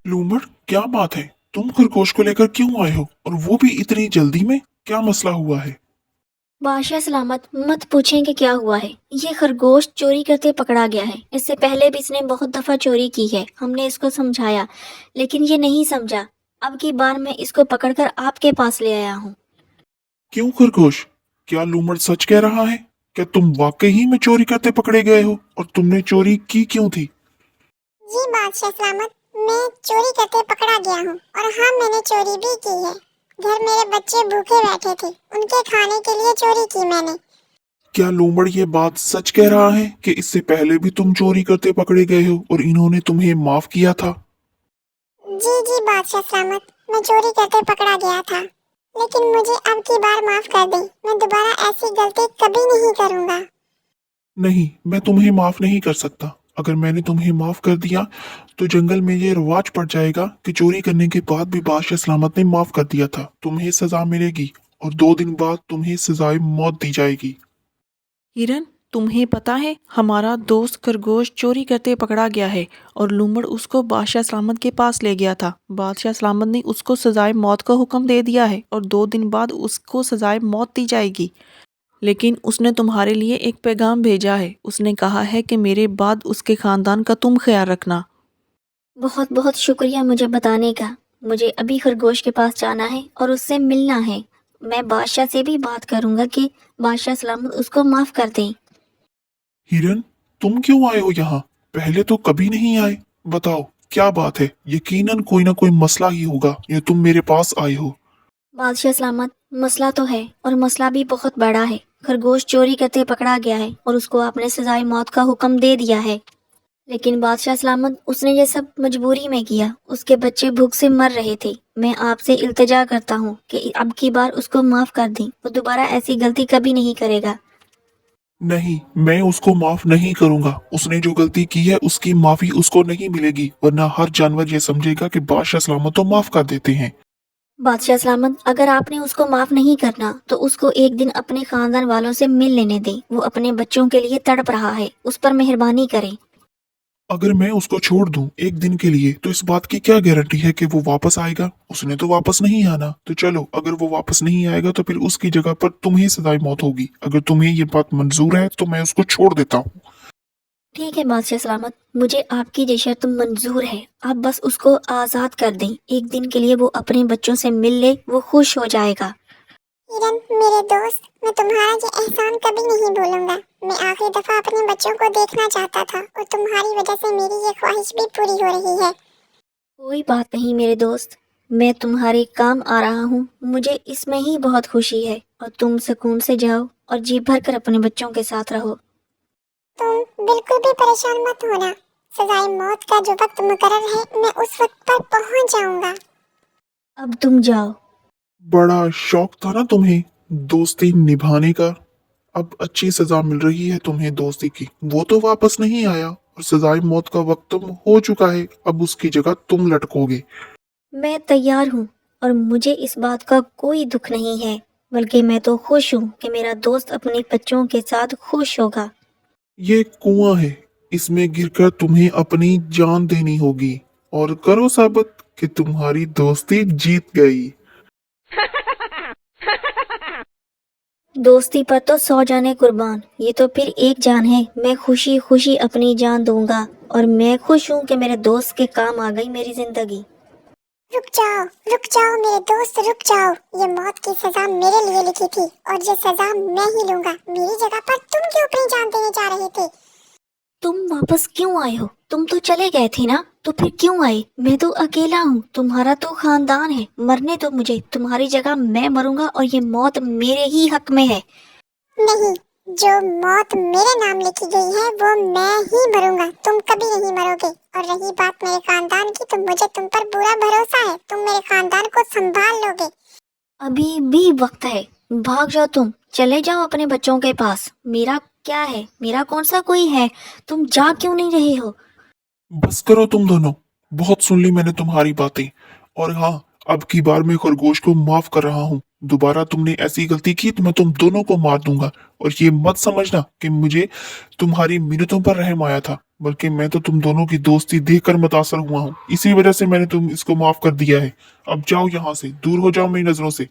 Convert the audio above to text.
लूमड़, क्या बात है? तुम खरगोश को लेकर क्यों आए हो, और वो भी इतनी जल्दी में? क्या मसला हुआ है? बादशाह सलामत, मत पूछें कि क्या हुआ है। ये खरगोश चोरी करते पकड़ा गया है। इससे पहले भी इसने बहुत दफा चोरी की है। हमने इसको समझाया लेकिन ये नहीं समझा। अब की बार मैं इसको पकड़कर आपके पास ले आया हूँ। क्यों खरगोश, क्या लूमड़ सच कह रहा है? क्या तुम वाकई ही में चोरी करते पकड़े गए हो, और तुमने चोरी की क्यों थी? जी बादशाह सलामत, मैं चोरी करते पकड़ा गया हूँ और हाँ, मैंने चोरी भी की है। घर मेरे बच्चे भूखे बैठे थे, उनके खाने के लिए चोरी की मैंने। क्या लूमड़ ये बात सच कह रहा है कि इससे पहले भी तुम चोरी करते पकड़े गए हो और इन्होंने तुम्हें माफ किया था? जी जी बादशाह सलामत, मैं चोरी करते पकड़ा गया था, लेकिन मुझे अब की बार माफ कर दें। मैं दोबारा ऐसी गलती कभी नहीं करूँगा। नहीं, मैं तुम्हें माफ नहीं कर सकता। अगर मैंने तुम्हें माफ कर दिया तो जंगल में ये रिवाज पड़ जाएगा कि चोरी करने के बाद भी बादशाह सलामत ने माफ कर दिया था। तुम्हें सजा मिलेगी और 2 दिन बाद तुम्हें सजाए मौत दी जाएगी। हिरन, तुम्हें पता है हमारा दोस्त खरगोश चोरी करते पकड़ा गया है और लूमड़ उसको बादशाह सलामत के पास ले गया था। बादशाह सलामत ने उसको सजाए मौत का हुक्म दे दिया है और 2 दिन बाद उसको सजाए मौत दी जाएगी। लेकिन उसने तुम्हारे लिए एक पैगाम भेजा है। उसने कहा है कि मेरे बाद उसके खानदान का तुम ख्याल रखना। बहुत बहुत शुक्रिया मुझे बताने का। मुझे अभी खरगोश के पास जाना है और उससे मिलना है। मैं बादशाह से भी बात करूंगा कि बादशाह सलामत उसको माफ कर दें। हिरन, तुम क्यों आए हो यहाँ? पहले तो कभी नहीं आए। बताओ, क्या बात है? यकीनन कोई ना कोई मसला ही होगा ये तुम मेरे पास आए हो। बादशाह सलामत, मसला तो है और मसला भी बहुत बड़ा है। खरगोश चोरी करते पकड़ा गया है और उसको आपने सजाए मौत का हुक्म दे दिया है। लेकिन बादशाह सलामत, उसने ये सब मजबूरी में किया। उसके बच्चे भूख से मर रहे थे। मैं आपसे इल्तिजा करता हूँ कि अब की बार उसको माफ कर दें। वो दोबारा ऐसी गलती कभी नहीं करेगा। नहीं, मैं उसको माफ नहीं करूंगा। उसने जो गलती की है उसकी माफी उसको नहीं मिलेगी, वरना हर जानवर ये समझेगा कि बादशाह सलामत तो माफ कर देते हैं। बादशाह सलामत, अगर आपने उसको माफ नहीं करना तो उसको एक दिन अपने खानदान वालों से मिल लेने दें। वो अपने बच्चों के लिए तड़प रहा है, उस पर मेहरबानी करें। अगर मैं उसको छोड़ दूं एक दिन के लिए तो इस बात की क्या गारंटी है कि वो वापस आएगा? उसने तो वापस नहीं आना। तो चलो, अगर वो वापस नहीं आएगा तो फिर उसकी जगह पर तुम्हें सजाए मौत होगी। अगर तुम्हें ये बात मंजूर है तो मैं उसको छोड़ देता हूँ। ठीक है बादशाह सलामत, मुझे आपकी ये शर्त मंजूर है। आप बस उसको आज़ाद कर दें। एक दिन के लिए वो अपने बच्चों से मिल ले, वो खुश हो जाएगा। हिरन मेरे दोस्त, मैं तुम्हारा ये एहसान कभी नहीं भूलूंगा। मैं आखिरी दफा अपने बच्चों को देखना चाहता था और तुम्हारी वजह से मेरी ये ख्वाहिश भी पूरी हो रही है। कोई बात नहीं मेरे दोस्त, मैं तुम्हारे काम आ रहा हूँ। मुझे इसमें ही बहुत खुशी है और तुम सुकून से जाओ और जी भर कर अपने बच्चों के साथ रहो। तुम बिल्कुल भी परेशान मत होना। सजाए मौत का जो वक्त मुकर्रर है, मैं उस वक्त पर पहुंच जाऊंगा। अब तुम जाओ। बड़ा शौक था ना तुम्हें दोस्ती निभाने का। अब अच्छी सजा मिल रही है तुम्हें दोस्ती की। वो तो वापस नहीं आया और सजाए मौत का वक्त तो हो चुका है। अब उसकी जगह तुम लटकोगे। मैं तैयार हूँ और मुझे इस बात का कोई दुख नहीं है, बल्कि मैं तो खुश हूँ कि मेरा दोस्त अपने बच्चों के साथ खुश होगा। ये कुआं है, इसमें गिरकर तुम्हें अपनी जान देनी होगी और करो साबित कि तुम्हारी दोस्ती जीत गई। दोस्ती पर तो 100 जाने कुर्बान, ये तो फिर एक जान है। मैं खुशी खुशी अपनी जान दूंगा और मैं खुश हूँ कि मेरे दोस्त के काम आ गई मेरी जिंदगी। रुक जाओ मेरे दोस्त, रुक जाओ। ये मौत की सजा मेरे लिए लिखी थी और ये सजा मैं ही लूंगा। मेरी जगह पर तुम क्यों अपनी जान देने जा रहे थे? तुम वापस क्यों आए हो? तुम तो चले गए थे ना, तो फिर क्यों आए? मैं तो अकेला हूँ, तुम्हारा तो खानदान है। मरने दो मुझे, तुम्हारी जगह मैं मरूंगा और ये मौत मेरे ही हक में है। नहीं, जो मौत मेरे नाम लिखी गई है वो मैं ही मरूंगा। तुम कभी नहीं मरोगे। और रही बात मेरे खानदान की, तो मुझे तुम पर पूरा भरोसा है। तुम मेरे खानदान को संभाल लोगे। अभी भी वक्त है, भाग जाओ। तुम चले जाओ अपने बच्चों के पास। मेरा क्या है, मेरा कौन सा कोई है? तुम जा क्यों नहीं रहे हो? बस करो तुम दोनों, बहुत सुन ली मैंने तुम्हारी बातें। और हाँ, अब की बार मैं खरगोश को माफ कर रहा हूँ। दोबारा तुमने ऐसी गलती की तो मैं तुम दोनों को मार दूंगा। और ये मत समझना कि मुझे तुम्हारी मिन्नतों पर रहम आया था, बल्कि मैं तो तुम दोनों की दोस्ती देखकर मुतासर हुआ हूँ। इसी वजह से मैंने तुम इसको माफ कर दिया है। अब जाओ यहाँ से, दूर हो जाओ मेरी नजरों से।